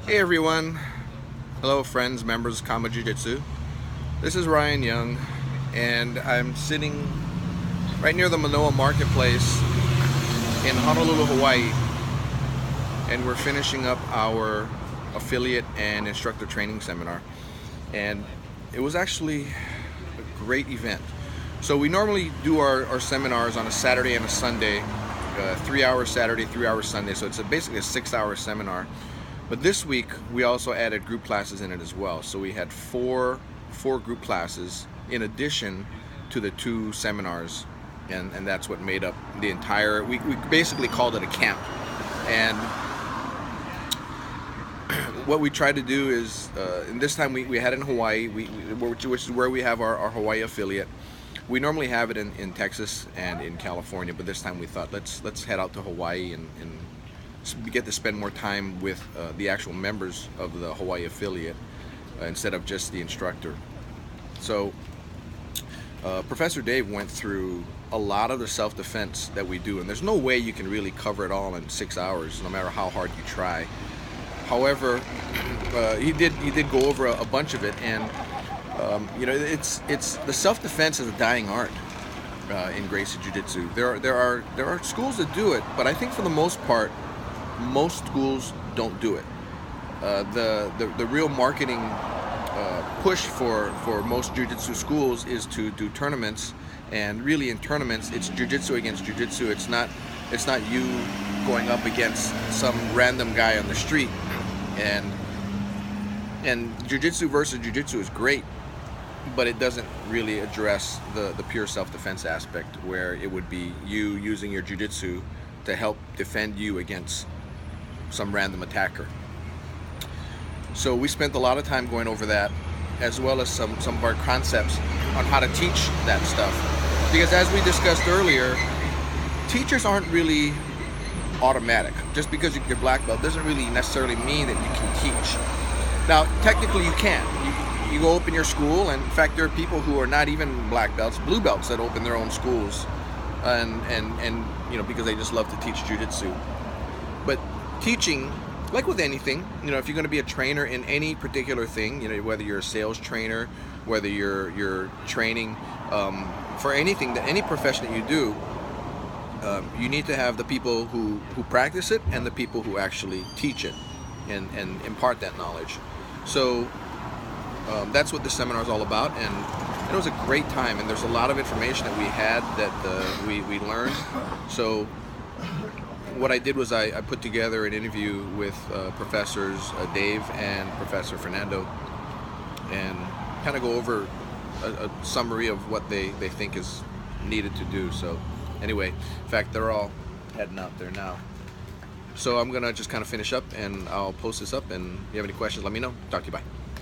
Hey everyone, hello friends, members of Kama Jiu-Jitsu. This is Ryan Young, and I'm sitting right near the Manoa Marketplace in Honolulu, Hawaii, and we're finishing up our affiliate and instructor training seminar. And it was actually a great event. So we normally do our seminars on a Saturday and a Sunday, 3 hours Saturday, 3 hours Sunday, so it's basically a 6-hour seminar. But this week we also added group classes in it as well. So we had four group classes in addition to the 2 seminars, and that's what made up the entire. We basically called it a camp. And what we tried to do is, and this time we had it in Hawaii, which is where we have our Hawaii affiliate. We normally have it in Texas and in California, but this time we thought let's head out to Hawaii and get to spend more time with the actual members of the Hawaii affiliate instead of just the instructor. So Professor Dave went through a lot of the self-defense that we do, and there's no way you can really cover it all in 6 hours, no matter how hard you try. However, he did go over a bunch of it, and it's the self-defense is a dying art in Gracie Jiu-Jitsu. There are schools that do it, but I think for the most part, most schools don't do it. The real marketing push for most jiu-jitsu schools is to do tournaments, and really in tournaments it's jiu-jitsu against jiu-jitsu. It's not you going up against some random guy on the street. And jiu-jitsu versus jiu-jitsu is great, but it doesn't really address the pure self-defense aspect, where it would be you using your jiu-jitsu to help defend you against some random attacker. So we spent a lot of time going over that, as well as some of our concepts on how to teach that stuff. Because as we discussed earlier, teachers aren't really automatic. Just because you're black belt doesn't really necessarily mean that you can teach. Now, technically you can. You go open your school, and in fact there are people who are not even black belts, blue belts, that open their own schools, and because they just love to teach jiu-jitsu. But teaching, like with anything, if you're going to be a trainer in any particular thing, whether you're a sales trainer, whether you're training for anything, any profession that you do, you need to have the people who practice it and the people who actually teach it and impart that knowledge. So that's what this seminar is all about, and it was a great time, and there's a lot of information that we had that we learned. So what I did was I put together an interview with Professors Dave and Professor Fernando, and kind of go over a summary of what they think is needed to do. So anyway, in fact, they're all heading out there now. So I'm gonna just kind of finish up, and I'll post this up, and if you have any questions, let me know. Talk to you, bye.